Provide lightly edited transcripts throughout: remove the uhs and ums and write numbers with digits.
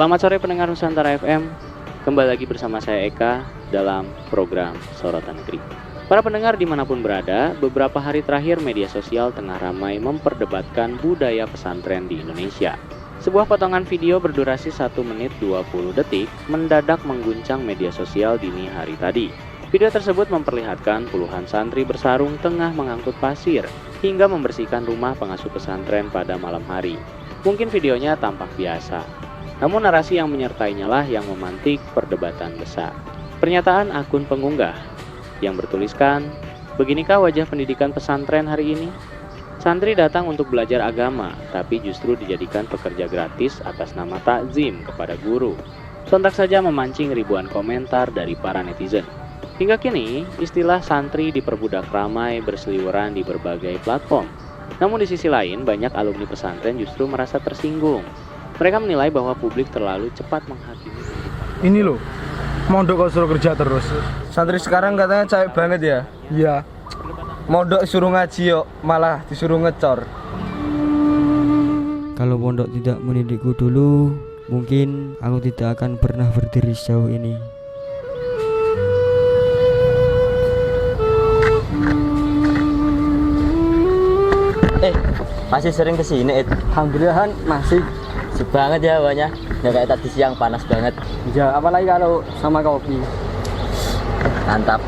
Selamat sore pendengar Nusantara FM. Kembali lagi bersama saya Eka dalam program Sorotan Negeri. Para pendengar dimanapun berada, beberapa hari terakhir media sosial tengah ramai memperdebatkan budaya pesantren di Indonesia. Sebuah potongan video berdurasi 1 menit 20 detik mendadak mengguncang media sosial dini hari tadi. Video tersebut memperlihatkan puluhan santri bersarung tengah mengangkut pasir hingga membersihkan rumah pengasuh pesantren pada malam hari. Mungkin videonya tampak biasa, namun narasi yang menyertainya lah yang memantik perdebatan besar. Pernyataan akun pengunggah yang bertuliskan, "Beginikah wajah pendidikan pesantren hari ini? Santri datang untuk belajar agama, tapi justru dijadikan pekerja gratis atas nama takzim kepada guru." Sontak saja memancing ribuan komentar dari para netizen. Hingga kini, istilah santri diperbudak ramai berseliweran di berbagai platform. Namun di sisi lain, banyak alumni pesantren justru merasa tersinggung. Mereka menilai bahwa publik terlalu cepat menghakimi. Ini loh, mondok kok suruh kerja terus. Santri sekarang katanya capek banget ya. Iya. Mondok suruh ngaji yuk, malah disuruh ngecor. Kalau pondok tidak mendidikku dulu, mungkin aku tidak akan pernah berdiri sejauh ini. Masih sering kesini, Alhamdulillah masih. Sip banget ya hawanya. Nggak kayak tadi siang panas banget. Ya, apalagi kalau sama kopi. Mantap.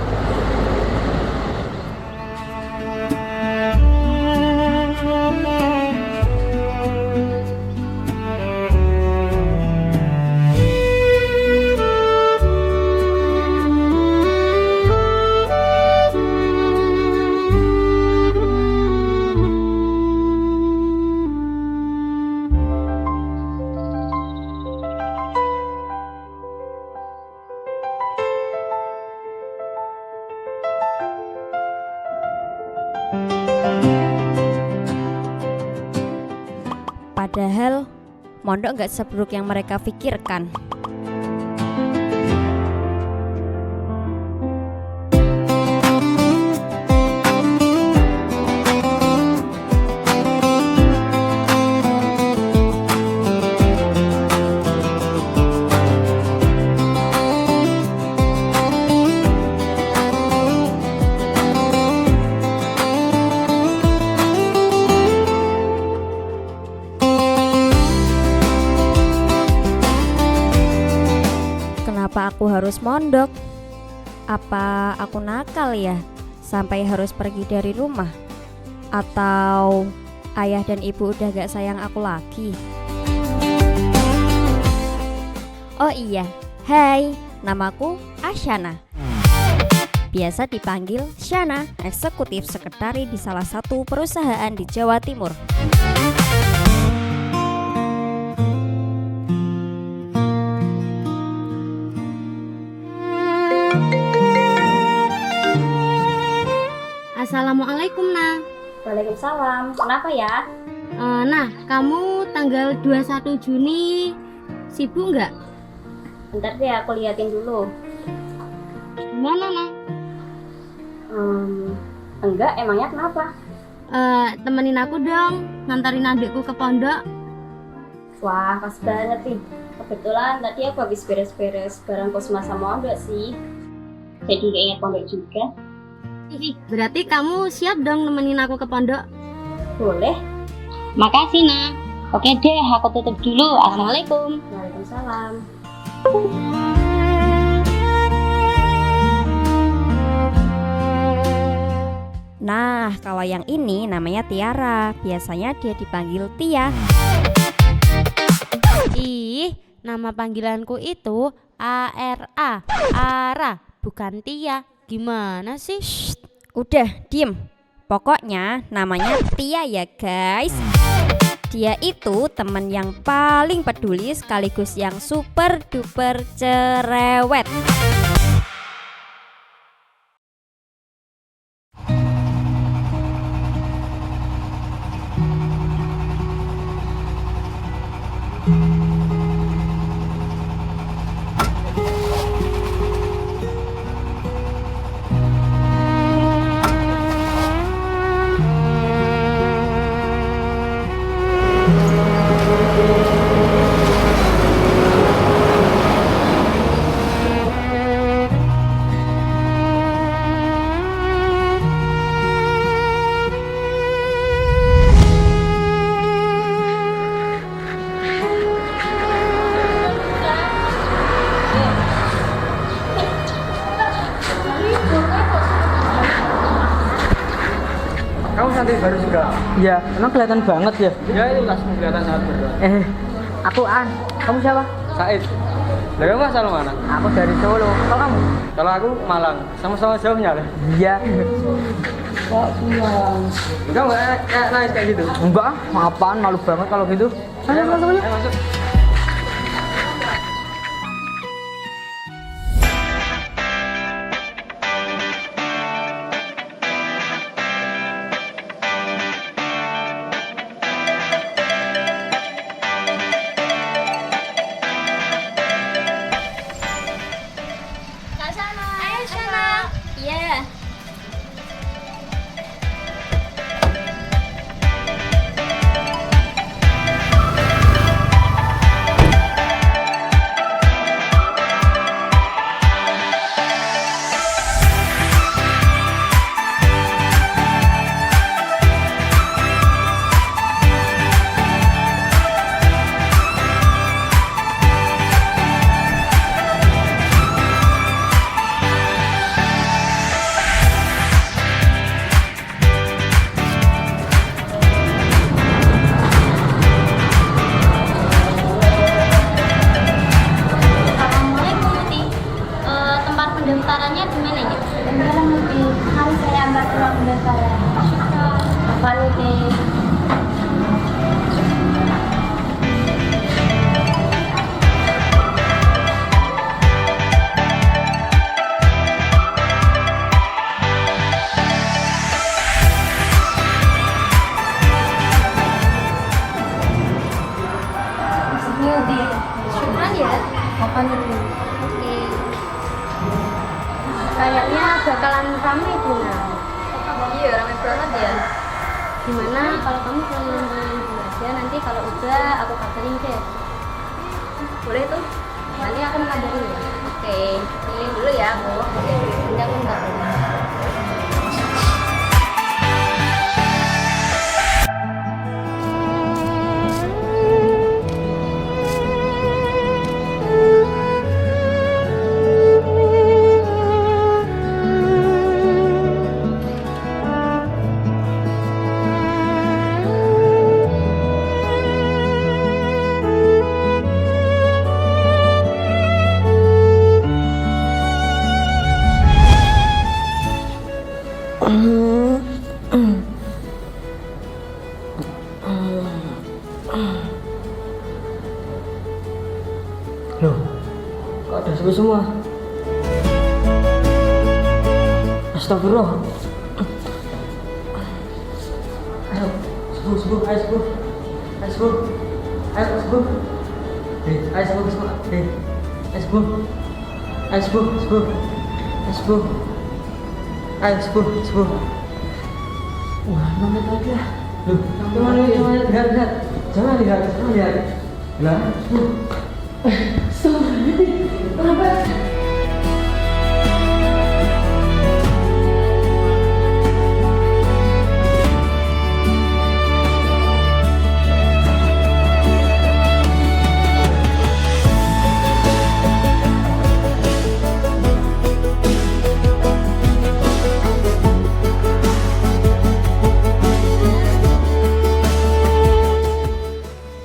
Padahal mondok nggak seburuk yang mereka pikirkan. Kenapa aku harus mondok? Apa aku nakal ya? Sampai harus pergi dari rumah? Atau ayah dan ibu udah gak sayang aku lagi? Oh iya, hai, namaku Asyana. Biasa dipanggil Syana, eksekutif sekretari di salah satu perusahaan di Jawa Timur. Assalamualaikum, Nah. Waalaikumsalam. Kenapa ya? Nah, kamu tanggal 21 Juni sibuk nggak? Bentar deh aku liatin dulu. Gimana, Nah? Enggak, emangnya kenapa? Temenin aku dong, ngantarin adikku ke pondok. Wah, pas banget nih. Kebetulan tadi aku habis beres-beres barang kosma sama Ondo sih. Jadi keinget pondok juga. Berarti kamu siap dong nemenin aku ke pondok? Boleh? Makasih, Nah. Oke deh, aku tutup dulu. Assalamualaikum. Waalaikumsalam. Nah, kalau yang ini namanya Tiara. Biasanya dia dipanggil Tia. Ih, nama panggilanku itu ARA, Ara, bukan Tia. Gimana sih? Shh, udah diem. Pokoknya namanya Tia ya guys. Dia itu teman yang paling peduli sekaligus yang super duper cerewet. Nanti baru juga. Iya, emang kelihatan banget ya. Ya itu langsung kelihatan sangat berdoa. Aku An. Kamu siapa? Said. Lah kamu asal mana? Aku dari Solo. Kalau kamu? Kalau aku Malang. Sama-sama jauhnya lah. Iya. Enggak naik kayak gitu. Enggak, apaan malu banget kalau gitu. Ayo masuk aja. Ayo masuk. Ayo sana. Iya. Assalamualaikum Muti. Tempat pendaftarannya di mana ya? Pendaftaran Muti. Harus saya ambil surat pendaftaran. Apa Muti? Muti. Syukran ya. Apa Muti? Oke. Kayaknya bakalan ramai Buna. Iya, ramai banget ya. Gimana kalau kamu pengen dulu aja, nanti kalau udah aku kabarin deh. Boleh tuh? Nanti aku kabarin ya. Oke, ini dulu ya aku. Oke, nanti aku kabarin. Loh, kok ada sepi semua? Astagfirullah. Ayo, subuh, ayo subuh. Ayo subuh. Ayo subuh. Ayo subuh, subuh. Ayo subuh. Ayo subuh, subuh. Ayo subuh. Ayo subuh, subuh. Wah, 5 menit lagi ya. Loh, lihat. Jangan lihat. Lah, subuh.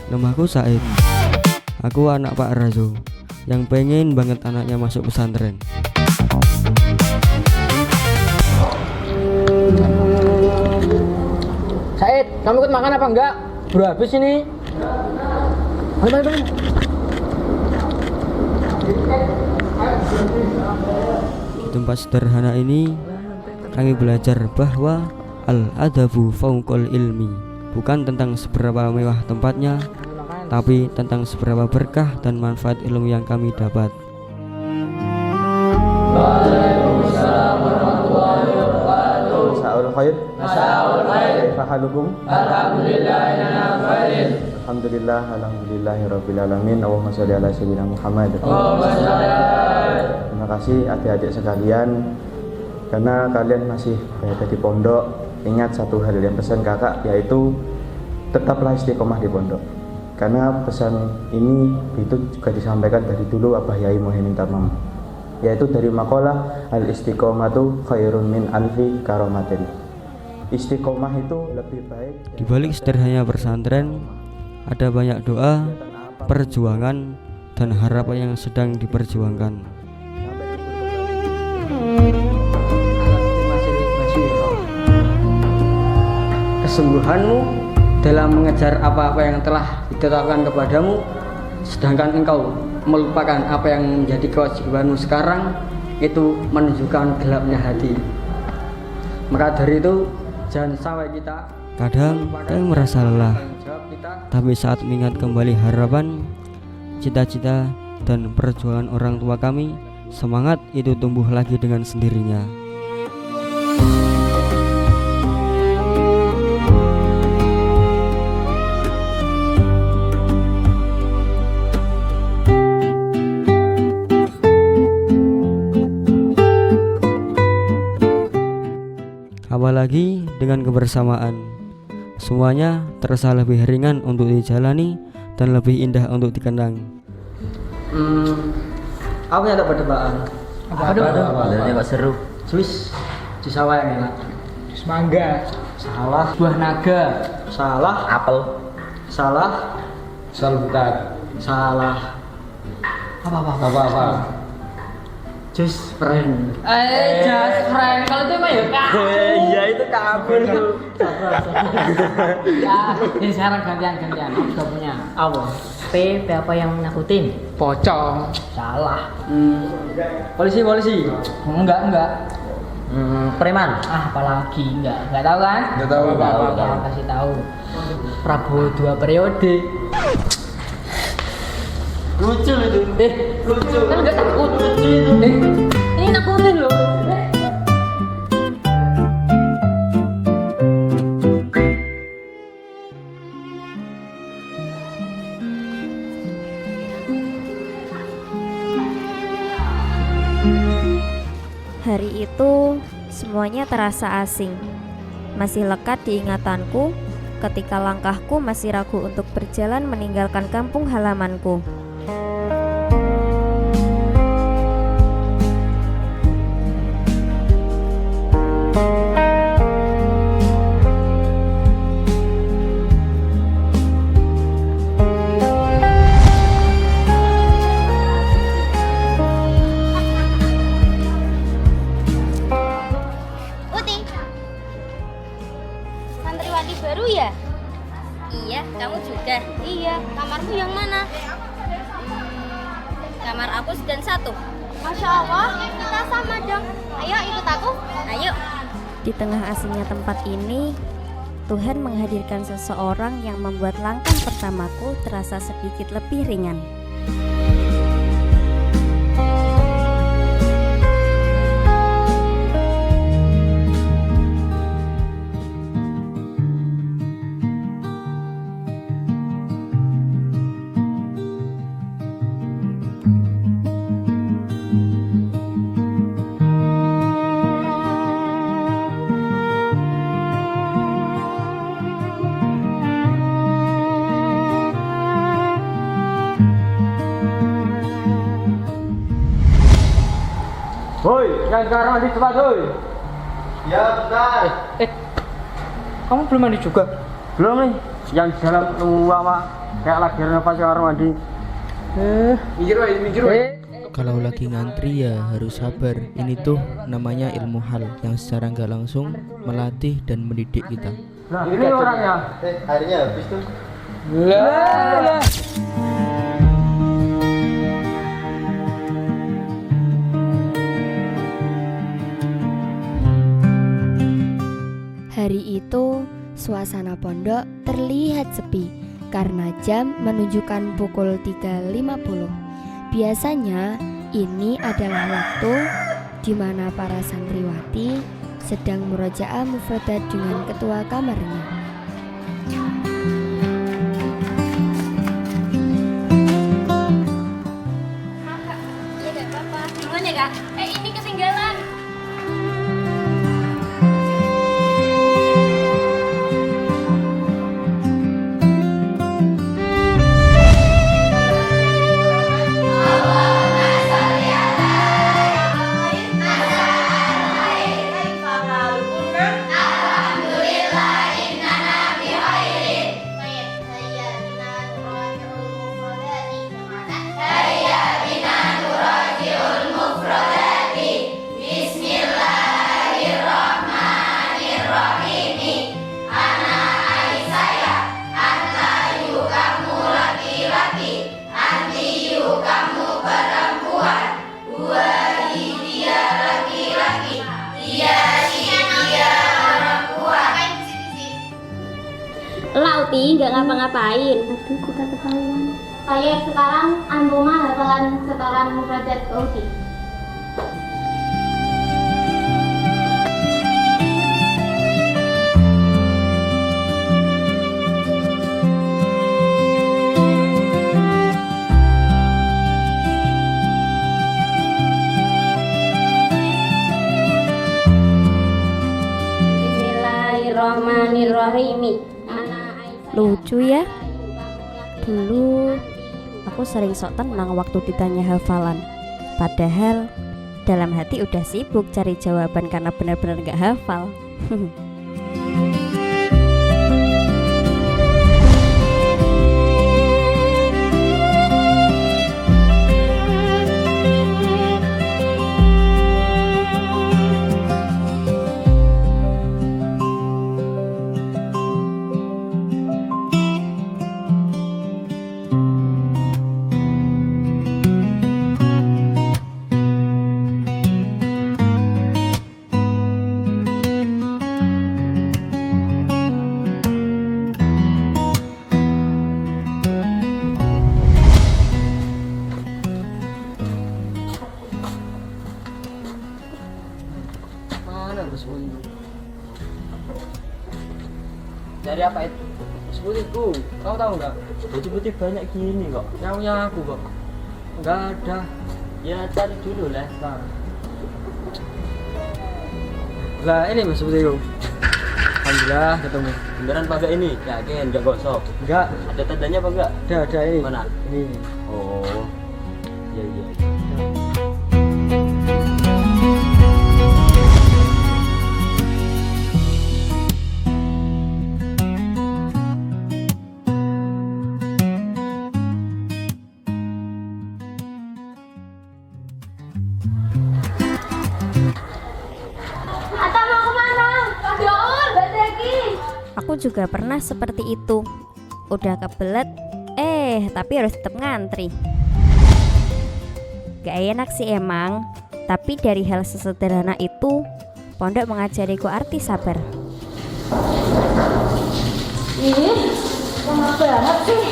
Namaku Said. Aku anak Pak Razo yang pengen banget anaknya masuk pesantren. Said, kamu ikut makan apa enggak? Bro habis ini. Ayo. Di tempat sederhana ini kami belajar bahwa al-adabu fauqal ilmi, bukan tentang seberapa mewah tempatnya, tapi tentang seberapa berkah dan manfaat ilmu yang kami dapat. Waalaikumsalam warahmatullahi wabarakatuh. Masyaallah khair. Masyaallah khair. Fahalukum. Alhamdulillah, alhamdulillahirabbil alamin. Allahumma shalli ala sayyidina Muhammad. Terima kasih adik-adik sekalian, karena kalian masih berada di pondok. Ingat satu hal yang pesan kakak, yaitu tetaplah istiqomah di pondok. Karena pesan ini itu juga disampaikan dari dulu Abah Yai Muhyiddin Tamam, yaitu dari makalah al-istiqomatu khairun min alfi karomatin. istiqomah itu lebih baik. Di balik sederhananya pesantren, ada banyak doa, perjuangan, dan harapan yang sedang diperjuangkan. Kesungguhanmu dalam mengejar apa-apa yang telah ditetapkan kepadamu, sedangkan engkau melupakan apa yang menjadi kewajibanmu sekarang, itu menunjukkan gelapnya hati. Maka dari itu jangan sampai kita Kadang kami merasa lelah, tapi saat mengingat kembali harapan, cita-cita, dan perjuangan orang tua kami, semangat itu tumbuh lagi dengan sendirinya. Apalagi dengan kebersamaan, semuanya terasa lebih ringan untuk dijalani dan lebih indah untuk dikenang. Aku ada tebak-tebakan. Apa? Ada kok seru. Jus sawah yang enak. Jus mangga. Salah. Buah naga. Salah. Apel. Salah. Salbutan. Salah. Apa? Jus friend. Just friend. Kalau itu mah ya kabur. Iya itu kabur tuh. Ya, ini sekarang gantian. Aku juga punya. Apa? P apa yang menakutin? Pocong. Salah. Polisi. Enggak. Preman. Apalagi enggak tahu kan? Enggak tahu. Aku kasih tahu. Prabowo 2 periode. Lucu itu. Lucu. Kan enggak takut. Ini nakutin loh. Hari itu semuanya terasa asing. Masih lekat di ingatanku ketika langkahku masih ragu untuk berjalan meninggalkan kampung halamanku. Santriwati baru ya? Iya, kamu juga? Iya, kamarmu yang mana? Kamar aku sedang 1. Masya Allah, kita sama dong. Ayo ikut aku. Ayo. Di tengah asingnya tempat ini, Tuhan menghadirkan seseorang yang membuat langkah pertamaku terasa sedikit lebih ringan. Woi, yang sekarang mandi cepat, woi. Ya bentar. Kamu belum mandi juga? Belum nih. Yang di dalam nunggu sama kayak lagi renovasi kamar mandi. Mikir. Kalau lagi ngantri ya harus sabar. Ini tuh namanya ilmu hal yang secara nggak langsung melatih dan mendidik kita. Nah, ini orangnya. Airnya habis tuh. Lah. Hari itu, suasana pondok terlihat sepi karena jam menunjukkan pukul 3.50. Biasanya, ini adalah waktu di mana para santriwati sedang murojaah mufradat dengan ketua kamarnya. Ya gak apa-apa. Duluan ya kak? Ini ketinggalan. ngapa-ngapain. Aduh, kok tak ketahuan. Saya sekarang rumah hafalan setoran mufradat Kausi. Bismillahirrahmanirrahim. Lucu ya. Dulu aku sering sok tenang waktu ditanya hafalan. Padahal dalam hati udah sibuk cari jawaban karena benar-benar gak hafal. Dari apa itu? Sebutiku, kau tahu nggak? Baju putih banyak gini kok. Nyaunya aku kok. Nggak ada. Ya cari dulu lah. Lah ini mas putihku. Alhamdulillah ketemu. Beneran pakai ini? Yakin nggak gosok? Enggak. Ada tandanya apa enggak? Ada ini. Mana? Ini. Oh. Iya iya. Ata mau kemana? Joon, Badaki. Aku juga pernah seperti itu. Udah kebelet, tapi harus tetap ngantri. Gak enak sih emang, tapi dari hal sesederhana itu, pondok mengajariku arti sabar. Ih, lama banget sih.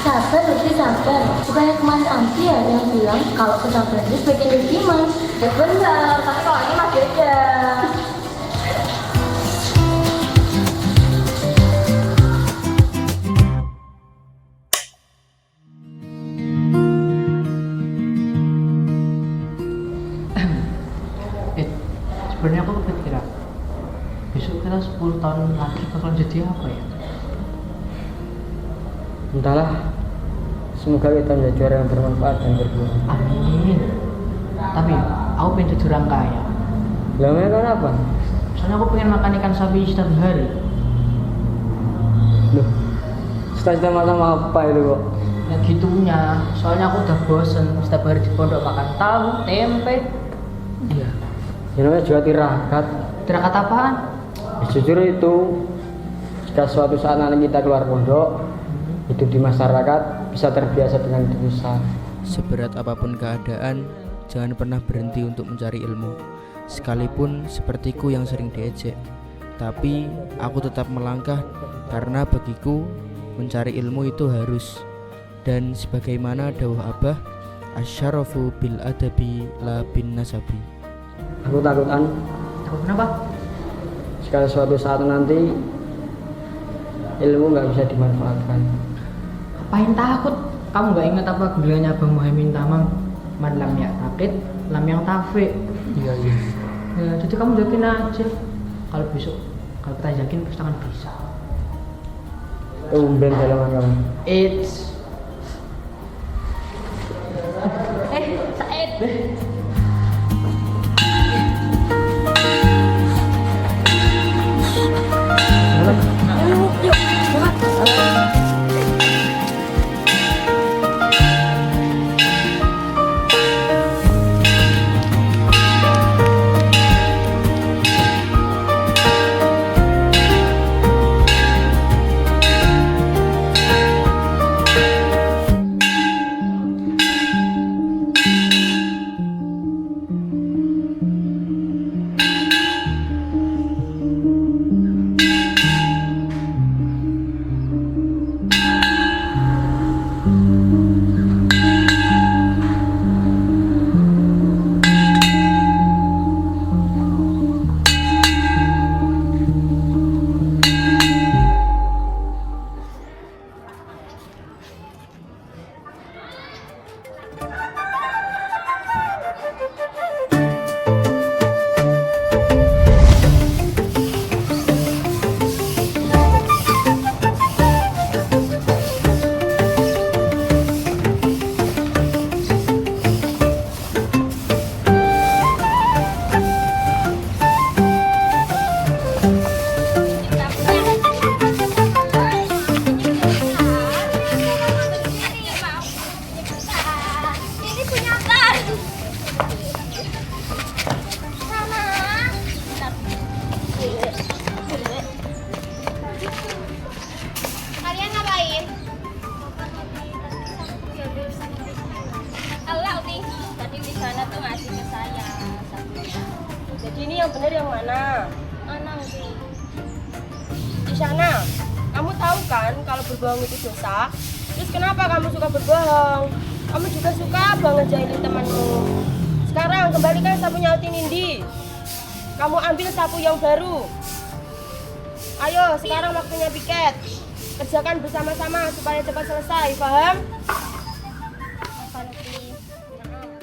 Sabar, lebih sabar. Bukannya kemarin Amsi ya yang bilang kalau kesabaran itu sebagai iman. Ya benar, tapi kalau ini mah beda. Sebenarnya aku kepikiran besok kita 10 tahun lagi bakal jadi apa ya? Entahlah. Semoga kita menjadi orang yang bermanfaat dan berguna. Amin. Tapi aku pengen jadi orang kaya. Lamanya kan apa? Soalnya aku pengen makan ikan sapi setiap hari. Loh, cita-cita sama apa itu kok? Ya gitunya. Soalnya aku udah bosen setiap hari di pondok makan tahu, tempe. Iya. Ya namanya juga tirakat. Tirakat apaan? Ya, jujur itu, jika suatu saat nanti kita keluar pondok, hidup di masyarakat bisa terbiasa dengan dosa. Seberat apapun keadaan, jangan pernah berhenti untuk mencari ilmu. Sekalipun sepertiku yang sering diejek, tapi aku tetap melangkah karena bagiku mencari ilmu itu harus. Dan sebagaimana dawuh Abah, asyarafu bil adabi la bin nasabi. Aku takutan. Takut kenapa? Jika suatu saat nanti ilmu nggak bisa dimanfaatkan. Apain takut? Kamu nggak ingat apa bilangnya Abang Muhammad Tamam? Man lam yaktakid, lam yang tafe. Iya iya. Ya, jadi kamu yakin aja. Kalau besok, kalau kita yakin pasti akan bisa. Tumben dalam kamu. It's Said. yang benar yang mana? Anang sih. Di sana. Kamu tahu kan kalau berbohong itu dosa? Terus kenapa kamu suka berbohong? Kamu juga suka banget jahilin temanmu. Sekarang kembalikan sapunya Uti Nindi. Kamu ambil sapu yang baru. Ayo, sekarang waktunya piket. Kerjakan bersama-sama supaya cepat selesai, paham?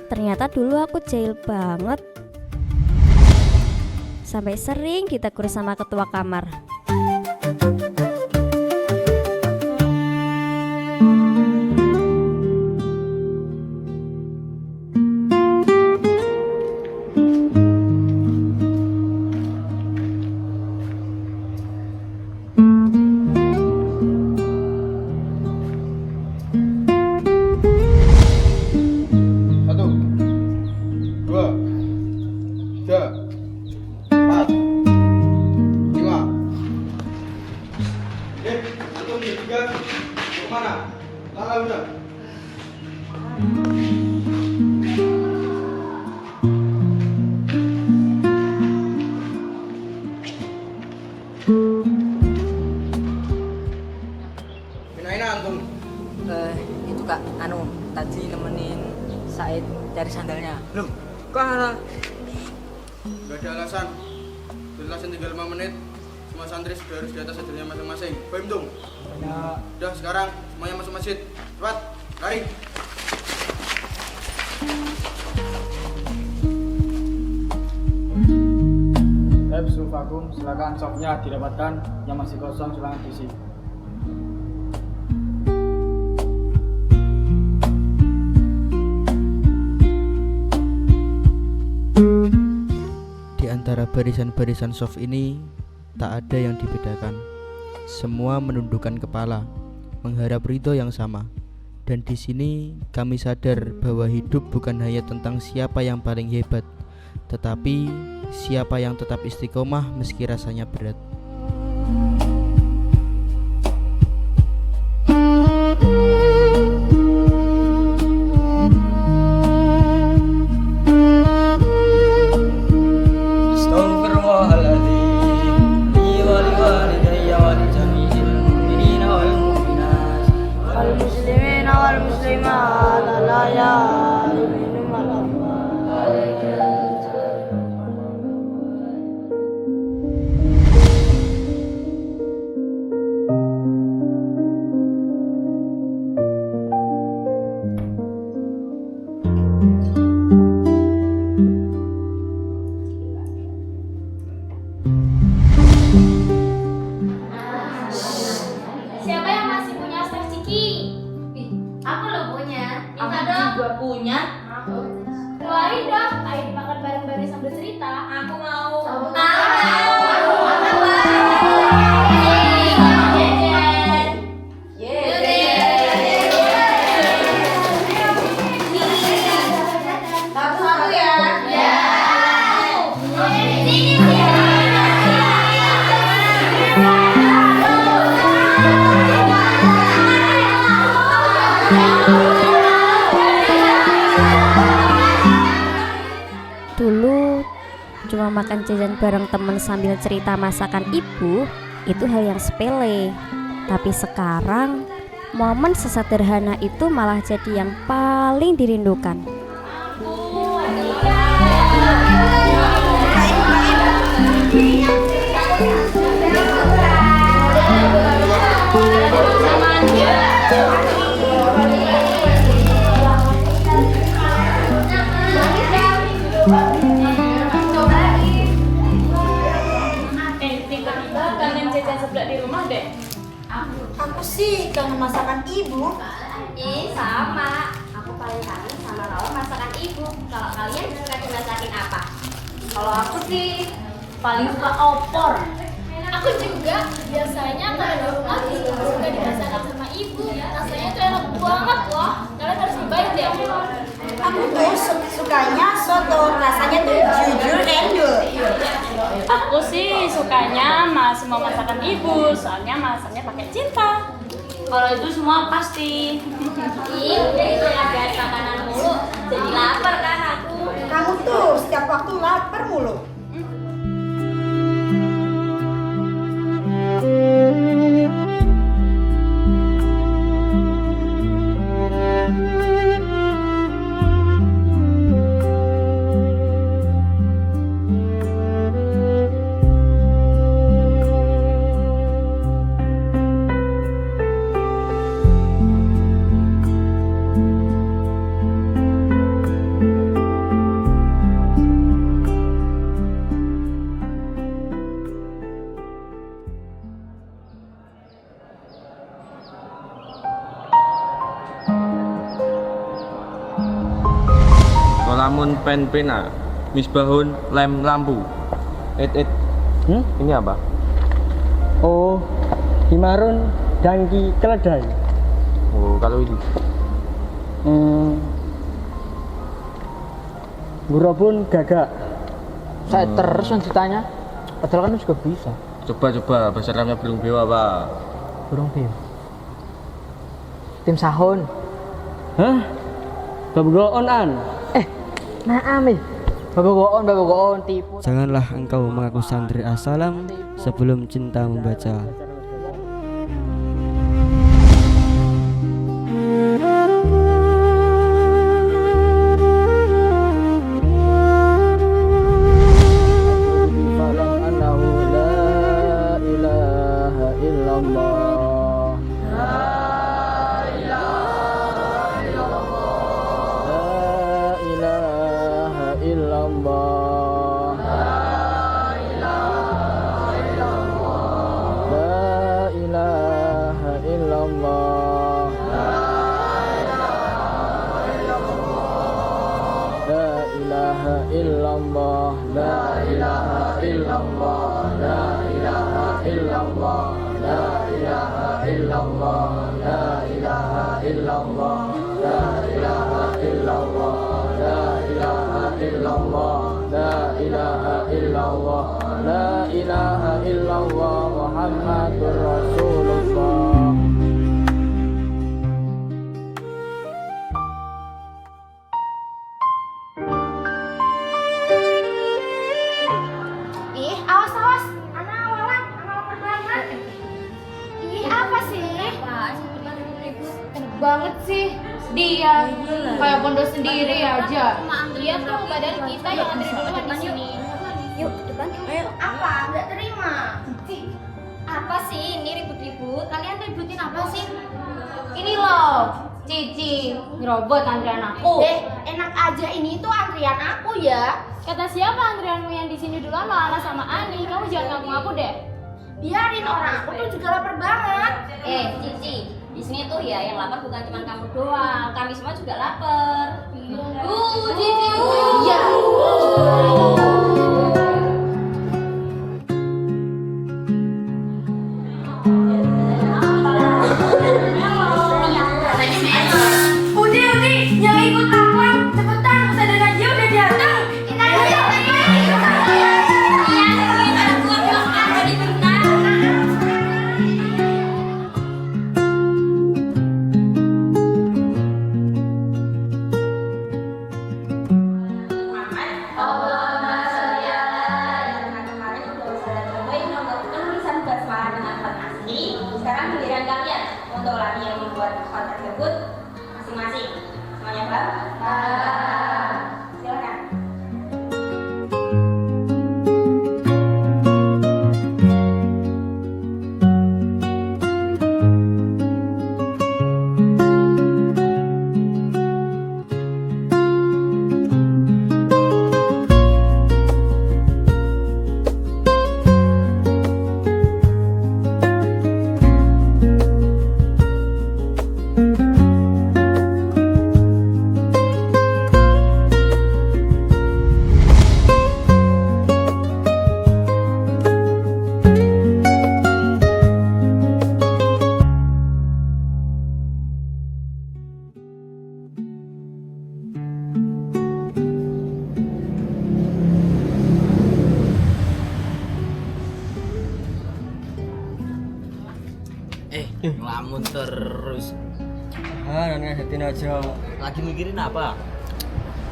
Ternyata dulu aku jahil banget. Sampai sering ditegur sama ketua kamar. Itu Kak, tadi nemenin Said cari sandalnya. Loh, kok arah? Gak ada alasan. Jelasin tinggal 5 menit. Semua santri sudah harus di atas sandalnya masing-masing. Paham dong? Ya. Udah sekarang semuanya masuk masjid. Cepat, lari. Sufakum, silakan softnya didapatkan. Yang masih kosong silakan diisi. Di antara barisan-barisan soft ini tak ada yang dibedakan. Semua menundukkan kepala, mengharap ridho yang sama. Dan di sini kami sadar bahwa hidup bukan hanya tentang siapa yang paling hebat, tetapi siapa yang tetap istiqomah meski rasanya berat. Siapa yang masih punya stek ciki? Aku lo punya. Minta dong. Juga punya. Aku. Keluarin dong. Ayo dimakan bareng-bareng sambil cerita. Aku mau. Satu-satu ya. Dulu cuma makan jajan bareng temen sambil cerita masakan ibu itu hal yang sepele. Tapi sekarang momen sesederhana itu malah jadi yang paling dirindukan. Tiba-tiba kangen jajan seblak di rumah deh. Aku sih kangen masakan ibu. Sama. Aku paling kangen sama rawon masakan ibu. Kalau kalian suka dimasakin apa? Kalau aku sih paling suka opor. Aku juga. Biasanya kalau di rumah suka dimasakin sama ibu. Rasanya tuh enak banget loh. Kalian harus cobain deh. Aku tuh sukanya soto, rasanya tuh jujur endul. Aku sih sukanya semua masakan ibu, soalnya masaknya pakai cinta. Kalau itu semua pasti. Ih, udah itu bahas makanan mulu. Jadi lapar kan aku. Kamu tuh setiap waktu lapar mulu. Kalamun pen pena, misbahun lem lampu. Ini apa? Oh, Himarun dangki keledai. Oh, kalau ini Gurobun gagak. Saya terus yang ditanya, padahal kan juga bisa. Coba bahasa Arabnya burung bewa apa? Burung bewa. Tim sahun. Hah? Babogoon an. Naam Babogoon tipu. Janganlah engkau mengaku santri asalam sebelum cinta membaca. La ilaha illallah Muhammadur Rasulullah. Ih, awas. Anak awalan, anak lapar banget. Ih, apa sih? Enak banget sih. Dia kayak pondok sendiri aja. Lihat tuh badan kita yang antri duluan di sini. Yuk, depan. Ayo, apa? Nggak terima. Apa sih ini ribut-ribut? Kalian ributin apa sih? Ini loh, Cici, ngerobot antrian aku. Enak aja, ini tuh antrian aku ya. Kata siapa antrianmu yang di sini duluan malah sama Ani? Kamu jangan ngaku-ngaku deh. Biarin, orang aku tuh juga lapar banget. Cici, di sini tuh ya yang lapar bukan cuma kamu doang, kami semua juga lapar. Cici. Iya. Udi, yang ikut apa? Cepetan, sadar aja udah datang. Sekarang giliran kalian untuk lagi yang membuat hal tersebut masing-masing. Semuanya paham? Silakan. Ngelamun terus. Dan ngagetin aja. Lagi mikirin apa?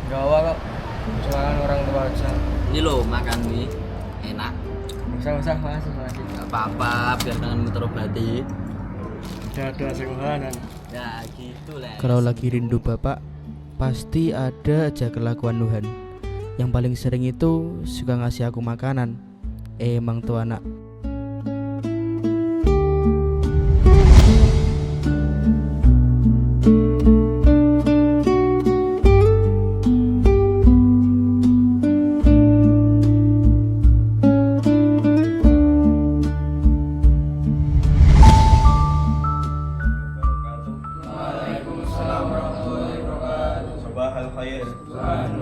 Gawa kok. Cuma orang tua aja. Ini loh makan mie enak. Usah makasih. Gak apa-apa, biar tanganmu terobati. Ada sengahanan. Ya gitu lah. Kalau lagi rindu bapak, pasti ada aja kelakuan Nuhan. Yang paling sering itu suka ngasih aku makanan. Emang tuh anak.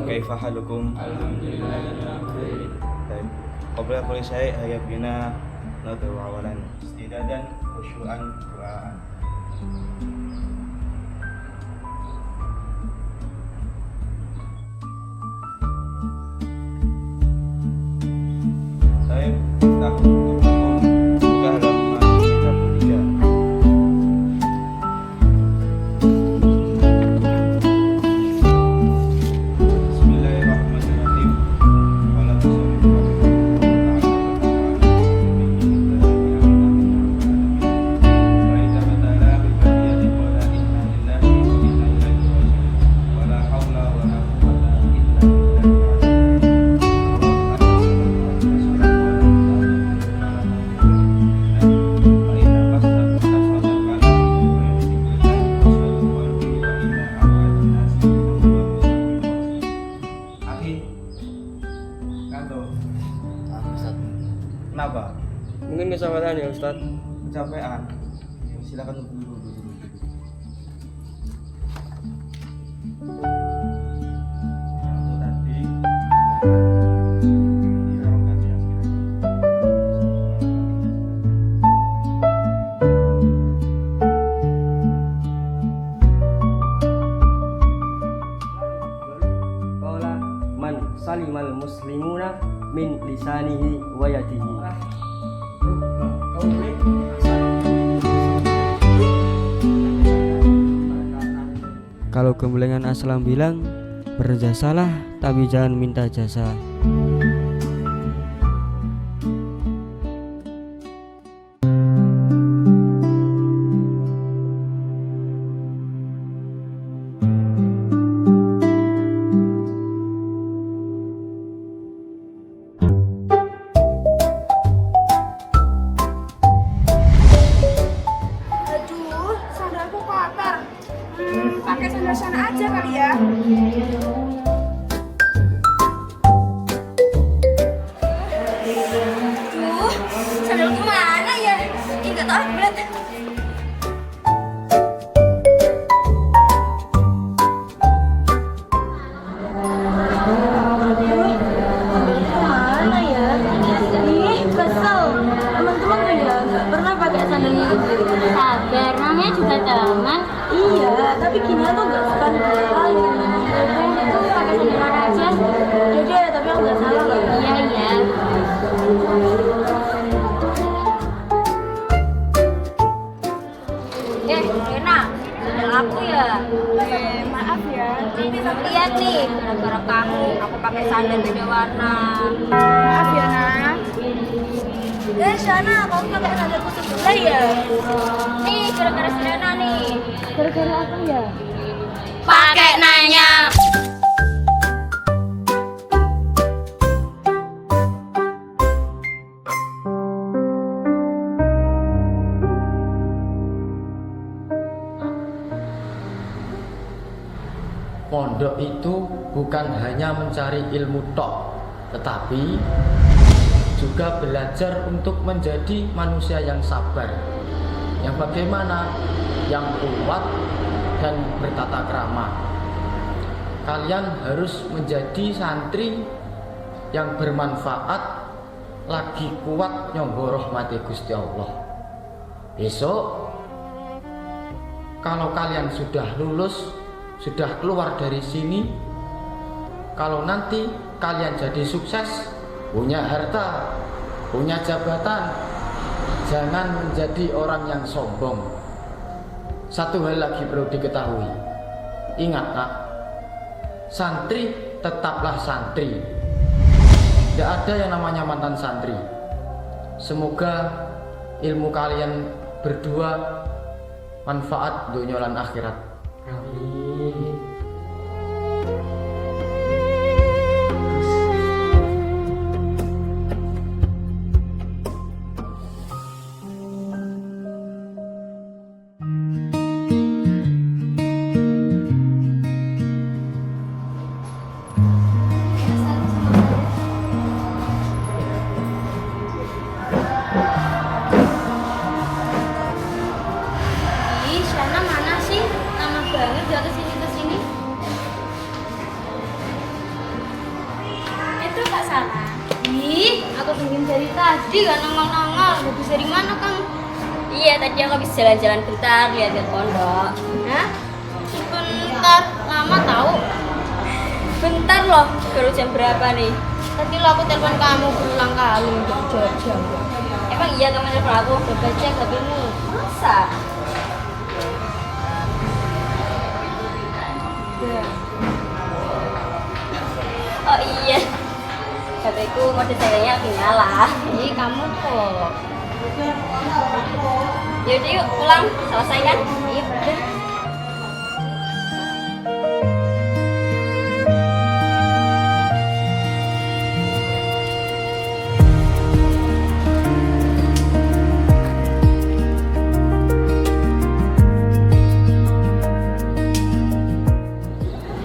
Oke, kaifa halukum? Baik. Qabla kulli syai' hayya bina nadu awalan istidadan khusyu'an du'aan. Baik, kita buka halaman 33. Bismillahirrahmanirrahim. Wala tusawwifu Kenapa? Mungkin kesabaran ya Ustadz. Kecapean. Silakan dulu. Qala man salimal muslimuna min lisanihi wa yadihi. Kalau gembelengan Aslam bilang, berjasalah tapi jangan minta jasa. Aduh, sandalku kotor. Pakai sandal sana aja kali ya. Aduh, sandalku mana ya? Ih, nggak tahu, berat. Mana ya? Ih, kesel. Teman-teman tuh ya nggak pernah pakai sandalnya itu. Sabar, namanya juga teman. Iya, tapi gini tuh nggak suka ngelupain. Itu pakai sandal mana aja? Jadi, tapi aku nggak salah loh. Iya, iya. Enak, sandal aku ya. Maaf ya. Lihat nih, gara-gara kamu aku pakai sandal beda warna. Maaf ya, Nak. Shana, kamu pakai sandalku sebelah ya? Nih, gara-gara Selena nih. Gara-gara apa ya? Pakai nanya. Pondok itu bukan hanya mencari ilmu tok, tetapi juga belajar untuk menjadi manusia yang sabar, yang bagaimana, yang kuat dan bertata krama. Kalian harus menjadi santri yang bermanfaat, lagi kuat nyombo rahmati Gusti Allah. Besok kalau kalian sudah lulus, sudah keluar dari sini, kalau nanti kalian jadi sukses, punya harta, punya jabatan, jangan menjadi orang yang sombong. Satu hal lagi perlu diketahui, ingat nak, santri tetaplah santri, tidak ada yang namanya mantan santri. Semoga ilmu kalian berdua manfaat dunia dan akhirat. Amin. Ih, Shana mana sih? Lama banget gak kesini-kesini. Ih, aku tungguin dari tadi gak nongol-nongol. Habis dari mana kamu? Iya, tadi aku habis jalan-jalan bentar, lihat-lihat pondok. Hah? Bentar, lama tahu. Bentar loh, baru jam berapa nih? Tadi lo aku telepon kamu berulang kali, udah jawab-jawab. Emang iya kamu telepon aku? Coba cek HPmu. Masa? Oh iya, HPku mode silentnya lagi nyala. Ih, kamu kok. Yaudah yuk, pulang. Selesai kan? Iya, udah.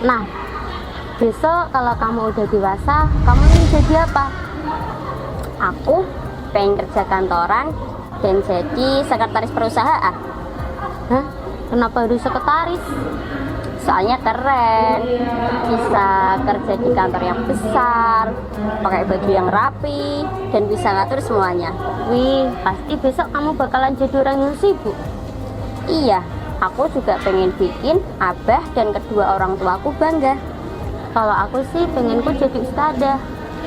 Nah, besok kalau kamu udah dewasa, kamu ingin jadi apa? Aku pengen kerja kantoran dan jadi sekretaris perusahaan. Hah? Kenapa harus sekretaris? Soalnya keren, bisa kerja di kantor yang besar, pakai baju yang rapi, dan bisa ngatur semuanya. Wih, pasti besok kamu bakalan jadi orang yang sibuk. Iya, aku juga pengen bikin abah dan kedua orang tuaku bangga. Kalau aku sih pengenku jadi ustadzah.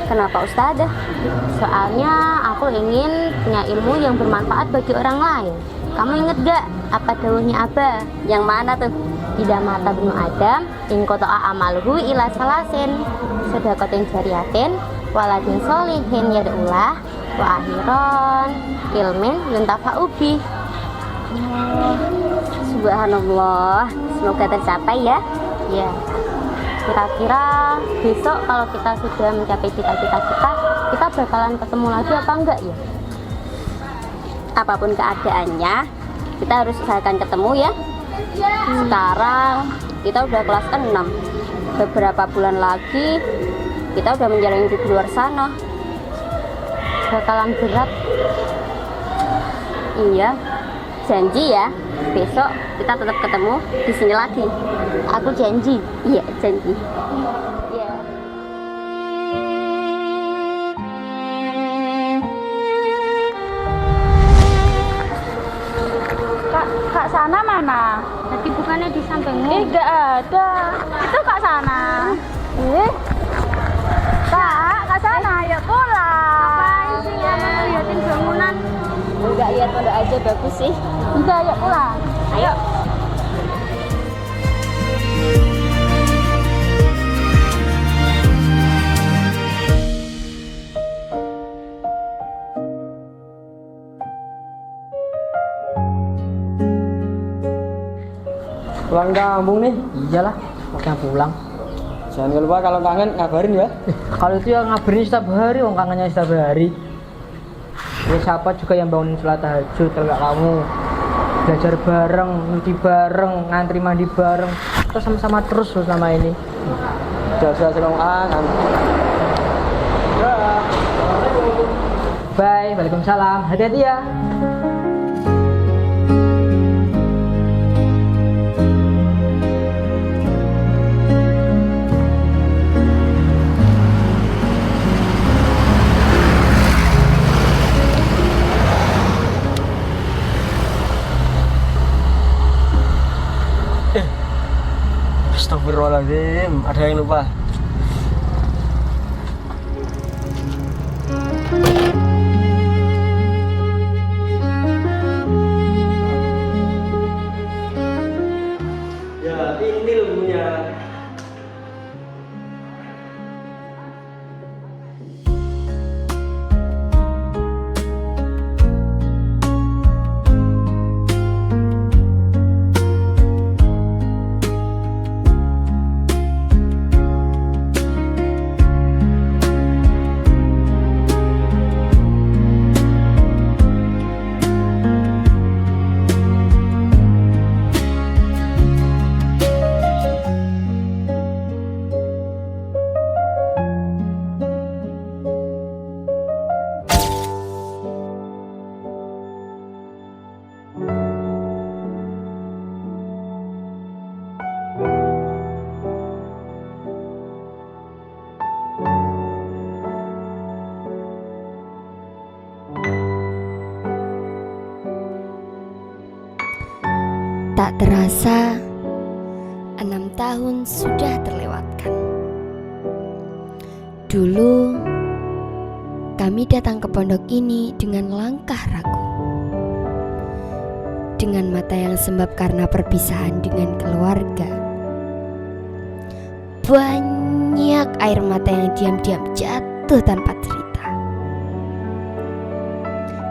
Kenapa ustadzah? Soalnya aku ingin punya ilmu yang bermanfaat bagi orang lain. Kamu inget gak apa dawuhnya abah? Yang mana tuh? Ida mata bnu Adam, in koto'a amaluhu ila salasin, sedekatin jariyatin, waladin solihin yad'ulah, wa akhiron, ilmin yuntafa'ubi. Subhanallah, semoga tercapai ya. Ya. Kira-kira besok kalau kita sudah mencapai cita-cita kita bakalan ketemu lagi apa enggak ya? Apapun keadaannya, kita harus usahakan ketemu ya. Sekarang kita udah kelas 6. Beberapa bulan lagi kita udah menjalani hidup di luar sana. Bakalan berat. Iya. Janji ya, besok kita tetap ketemu di sini lagi. Aku janji. Iya, janji. Iya. Kak Sana mana? Tadi bukannya di sampingmu? Gak ada. Itu Kak Sana. Kak Sana, ya pulang. Ngapain sih ya ngeliatin bangunan? Enggak, lihat pondok aja bagus sih. Udah, yuk pulang. Ayo. Pulang kampung nih? Iyalah, makanya pulang. Jangan lupa kalau kangen ngabarin ya. Kalau itu ya ngabarin setiap hari, wong kangennya setiap hari. Ya siapa juga yang bangunin sholat tahajud kalau nggak kamu. Belajar bareng, nyuci bareng, ngantri mandi bareng. Kita sama-sama terus selama ini. Jasa selongan. Bye, waalaikumsalam. Hati-hati ya. Astagfirullahaladzim, ada yang lupa. Ya, ini ilmunya. Tak terasa 6 tahun sudah terlewatkan. Dulu kami datang ke pondok ini dengan langkah ragu, dengan mata yang sembab karena perpisahan dengan keluarga. Banyak air mata yang diam-diam jatuh tanpa cerita.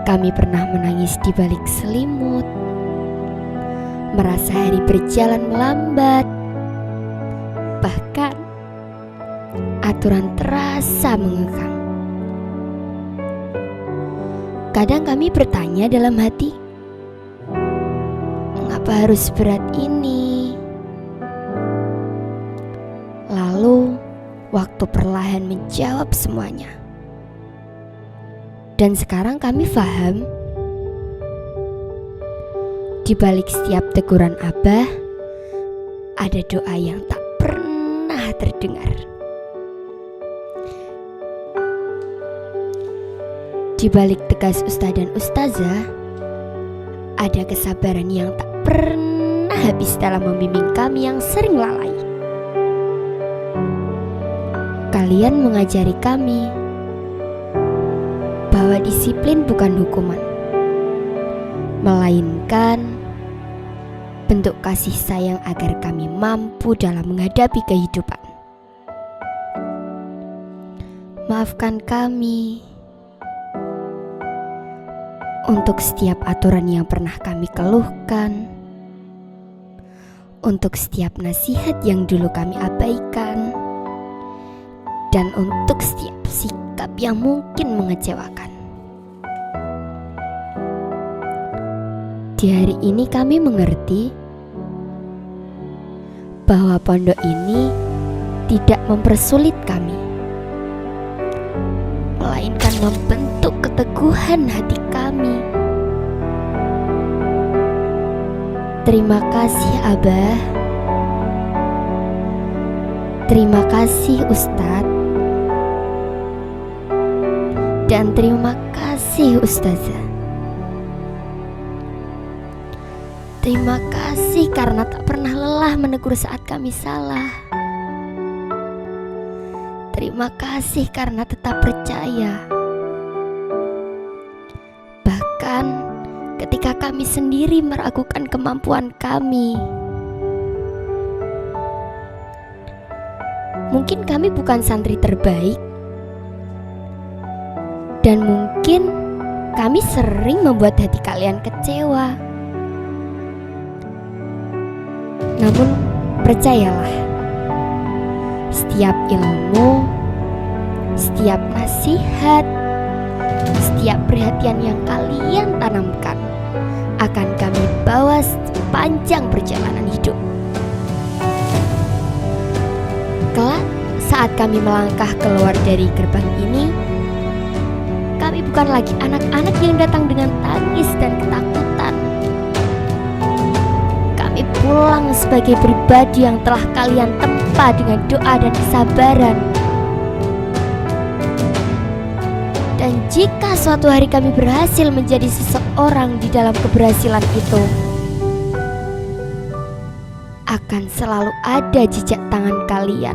Kami pernah menangis di balik selimut, merasa hari berjalan melambat, bahkan aturan terasa mengekang. Kadang kami bertanya dalam hati, mengapa harus berat ini? Lalu waktu perlahan menjawab semuanya. Dan sekarang kami paham, di balik setiap teguran Abah ada doa yang tak pernah terdengar. Di balik tegas ustaz dan ustazah ada kesabaran yang tak pernah habis dalam membimbing kami yang sering lalai. Kalian mengajari kami bahwa disiplin bukan hukuman, melainkan bentuk kasih sayang agar kami mampu dalam menghadapi kehidupan. Maafkan kami untuk setiap aturan yang pernah kami keluhkan, untuk setiap nasihat yang dulu kami abaikan, dan untuk setiap sikap yang mungkin mengecewakan. Di hari ini kami mengerti bahwa pondok ini tidak mempersulit kami, melainkan membentuk keteguhan hati kami. Terima kasih Abah, terima kasih Ustadz, dan terima kasih Ustazah. Terima kasih karena tak pernah lelah menegur saat kami salah. Terima kasih karena tetap percaya. Bahkan ketika kami sendiri meragukan kemampuan kami. Mungkin kami bukan santri terbaik, dan mungkin kami sering membuat hati kalian kecewa. Namun percayalah, setiap ilmu, setiap nasihat, setiap perhatian yang kalian tanamkan akan kami bawa sepanjang perjalanan hidup. Kelak saat kami melangkah keluar dari gerbang ini, kami bukan lagi anak-anak yang datang dengan tangis dan ketakutan. Kami pulang sebagai pribadi yang telah kalian tempa dengan doa dan kesabaran. Dan jika suatu hari kami berhasil menjadi seseorang di dalam keberhasilan itu, akan selalu ada jejak tangan kalian.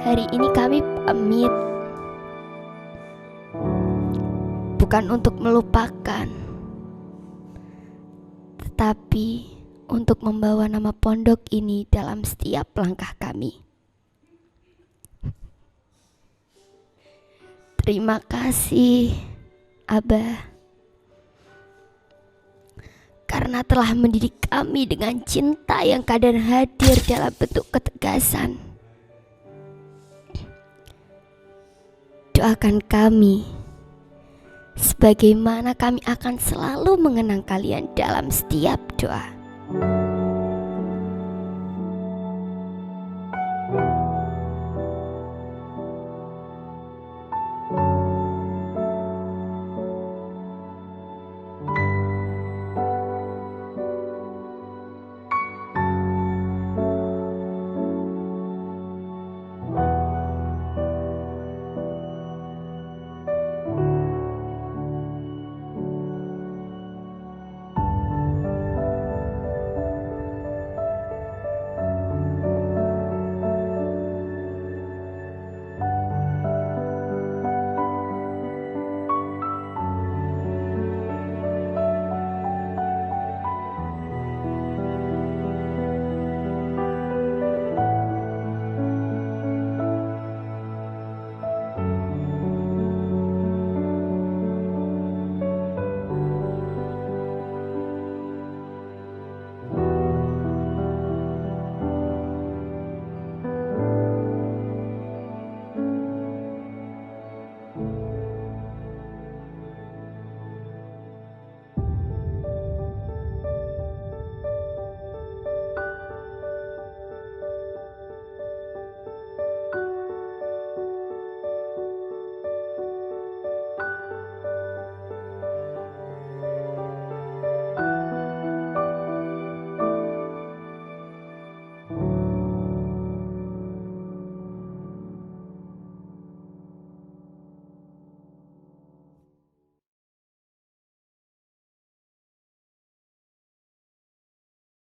Hari ini kami pamit, bukan untuk melupakan, tetapi untuk membawa nama pondok ini dalam setiap langkah kami. Terima kasih Abah, karena telah mendidik kami dengan cinta yang kadang hadir dalam bentuk ketegasan. Doakan kami, sebagaimana kami akan selalu mengenang kalian dalam setiap doa.